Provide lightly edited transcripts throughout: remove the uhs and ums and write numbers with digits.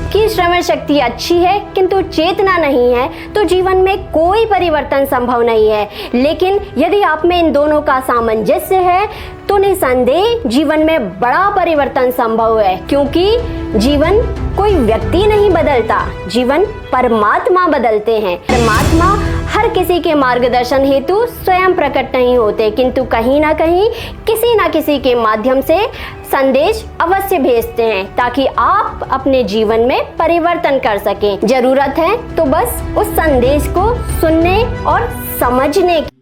आपकी श्रवण शक्ति अच्छी है किंतु चेतना नहीं है तो जीवन में कोई परिवर्तन संभव नहीं है। लेकिन यदि आप में इन दोनों का सामंजस्य है तो निसंदेह जीवन में बड़ा परिवर्तन संभव है, क्योंकि जीवन कोई व्यक्ति नहीं बदलता, जीवन परमात्मा बदलते हैं। परमात्मा हर किसी के मार्गदर्शन हेतु स्वयं प्रकट नहीं होते, किंतु कहीं ना कहीं किसी ना किसी के माध्यम से संदेश अवश्य भेजते हैं ताकि आप अपने जीवन में परिवर्तन कर सकें। जरूरत है तो बस उस संदेश को सुनने और समझने की।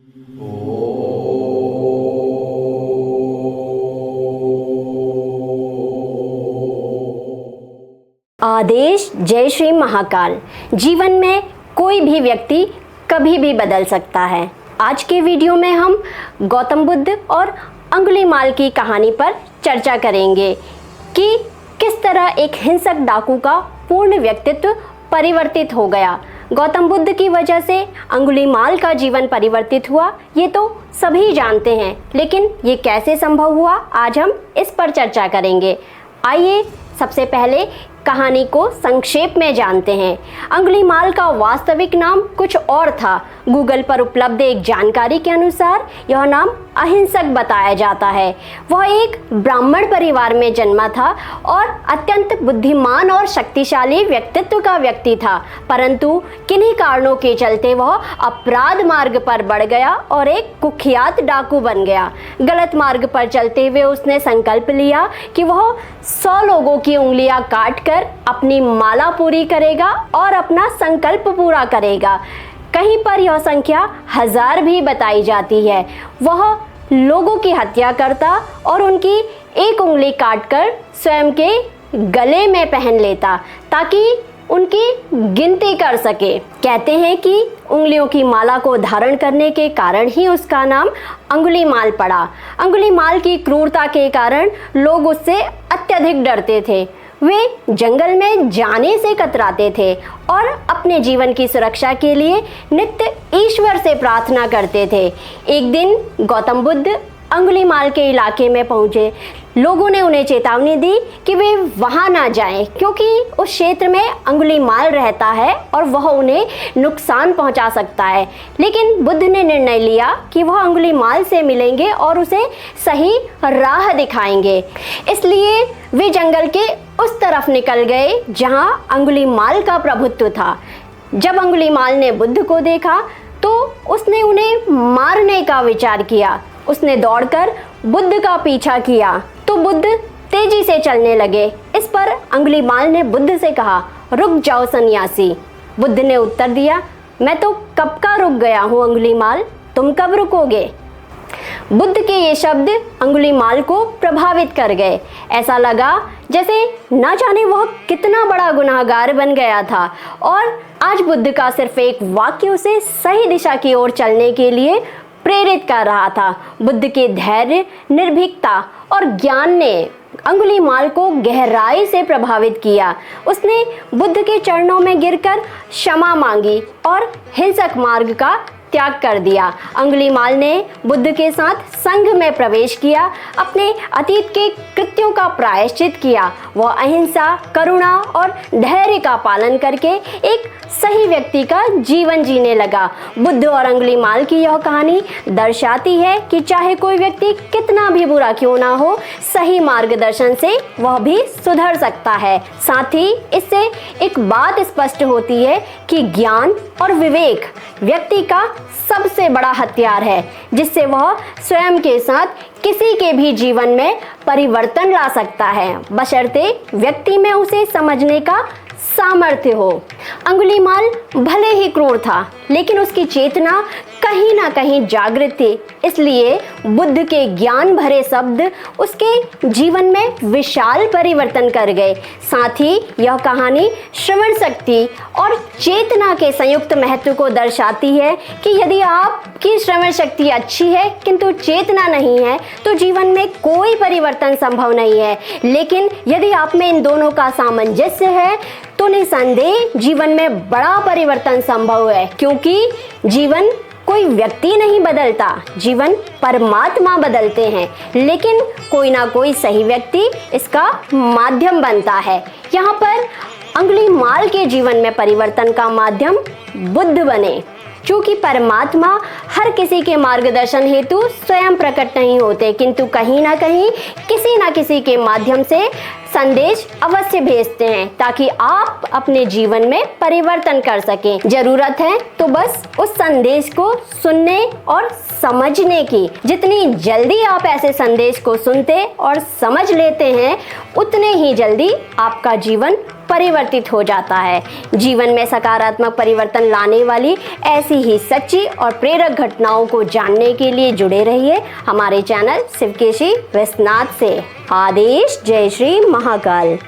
आदेश। जय श्री महाकाल। जीवन में कोई भी व्यक्ति कभी भी बदल सकता है। आज के वीडियो में हम गौतम बुद्ध और अंगुलीमाल की कहानी पर चर्चा करेंगे कि किस तरह एक हिंसक डाकू का पूर्ण व्यक्तित्व परिवर्तित हो गया। गौतम बुद्ध की वजह से अंगुलीमाल का जीवन परिवर्तित हुआ, ये तो सभी जानते हैं, लेकिन ये कैसे संभव हुआ, आज हम इस पर चर्चा करेंगे। आइए सबसे पहले कहानी को संक्षेप में जानते हैं। अंगुलीमाल का वास्तविक नाम कुछ और था। गूगल पर उपलब्ध एक जानकारी के अनुसार यह नाम अहिंसक बताया जाता है। वह एक ब्राह्मण परिवार में जन्मा था और अत्यंत बुद्धिमान और शक्तिशाली व्यक्तित्व का व्यक्ति था, परंतु किन्हीं कारणों के चलते वह अपराध मार्ग पर बढ़ गया और एक कुख्यात डाकू बन गया। गलत मार्ग पर चलते हुए उसने संकल्प लिया कि वह 100 लोगों की उंगलियां काटकर अपनी माला पूरी करेगा और अपना संकल्प पूरा करेगा। कहीं पर यह संख्या 1000 भी बताई जाती है। वह लोगों की हत्या करता और उनकी एक उंगली काटकर स्वयं के गले में पहन लेता ताकि उनकी गिनती कर सके। कहते हैं कि उंगलियों की माला को धारण करने के कारण ही उसका नाम अंगुलीमाल पड़ा। अंगुलीमाल की क्रूरता के कारण लोग उससे अत्यधिक डरते थे। वे जंगल में जाने से कतराते थे और अपने जीवन की सुरक्षा के लिए नित्य ईश्वर से प्रार्थना करते थे। एक दिन गौतम बुद्ध अंगुलीमाल के इलाके में पहुंचे। लोगों ने उन्हें चेतावनी दी कि वे वहां ना जाएं, क्योंकि उस क्षेत्र में अंगुलीमाल रहता है और वह उन्हें नुकसान पहुंचा सकता है। लेकिन बुद्ध ने निर्णय लिया कि वह अंगुलीमाल से मिलेंगे और उसे सही राह दिखाएंगे। इसलिए वे जंगल के उस तरफ निकल गए जहां अंगुलीमाल का प्रभुत्व था। जब अंगुलीमाल ने बुद्ध को देखा तो उसने उन्हें मारने का विचार किया। उसने दौड़कर बुद्ध का पीछा किया तो बुद्ध तेजी से चलने लगे। इस पर अंगुलीमाल ने बुद्ध से कहा, रुक जाओ सन्यासी। बुद्ध ने उत्तर दिया, मैं तो कब का रुक गया हूँ अंगुलीमाल, तुम कब रुकोगे। बुद्ध के ये शब्द अंगुलीमाल को प्रभावित कर गए। ऐसा लगा जैसे ना जाने वह कितना बड़ा गुनहगार बन गया था और आज बुद्ध का सिर्फ एक वाक्य उसे सही दिशा की ओर चलने के लिए प्रेरित कर रहा था। बुद्ध के धैर्य, निर्भीकता और ज्ञान ने अंगुलीमाल को गहराई से प्रभावित किया। उसने बुद्ध के चरणों में गिरकर क्षमा मांगी और हिंसक मार्ग का त्याग कर दिया। अंगुलीमाल ने बुद्ध के साथ संघ में प्रवेश किया, अपने अतीत के कृत्यों का प्रायश्चित किया। वह अहिंसा, करुणा और धैर्य का पालन करके एक सही व्यक्ति का जीवन जीने लगा। बुद्ध और अंगुलीमाल की यह कहानी दर्शाती है कि चाहे कोई व्यक्ति कितना भी बुरा क्यों ना हो, सही मार्गदर्शन से वह भी सुधर सकता है। साथ ही इससे एक बात स्पष्ट होती है कि ज्ञान और विवेक व्यक्ति का सबसे बड़ा हथियार है, जिससे वह स्वयं के साथ किसी के भी जीवन में परिवर्तन ला सकता है, बशर्ते व्यक्ति में उसे समझने का सामर्थ्य हो। अंगुलीमाल भले ही क्रूर था, लेकिन उसकी चेतना कहीं ना कहीं जागृत थी। इसलिए बुद्ध के ज्ञान भरे शब्द उसके जीवन में विशाल परिवर्तन कर गए। साथ ही यह कहानी श्रवण शक्ति और चेतना के संयुक्त महत्व को दर्शाती है कि यदि आपकी श्रवण शक्ति अच्छी है किंतु चेतना नहीं है तो जीवन में कोई परिवर्तन संभव नहीं है। लेकिन यदि आप में इन दोनों का सामंजस्य है तो निसंदेह जीवन में बड़ा परिवर्तन संभव है, क्योंकि जीवन कोई व्यक्ति नहीं बदलता, जीवन परमात्मा बदलते हैं। लेकिन कोई ना कोई सही व्यक्ति इसका माध्यम बनता है। यहाँ पर अंगुलीमाल के जीवन में परिवर्तन का माध्यम बुद्ध बने। क्योंकि परमात्मा हर किसी के मार्गदर्शन हेतु स्वयं प्रकट नहीं होते, किंतु कहीं ना कहीं किसी ना किसी के माध्यम से संदेश अवश्य भेजते हैं ताकि आप अपने जीवन में परिवर्तन कर सकें। जरूरत है तो बस उस संदेश को सुनने और समझने की। जितनी जल्दी आप ऐसे संदेश को सुनते और समझ लेते हैं, उतने ही जल्दी आपका जीवन परिवर्तित हो जाता है। जीवन में सकारात्मक परिवर्तन लाने वाली ऐसी ही सच्ची और प्रेरक घटनाओं को जानने के लिए जुड़े रहिए हमारे चैनल शिवकेशी विश्वनाथ से। आदेश। जय श्री महाकाल।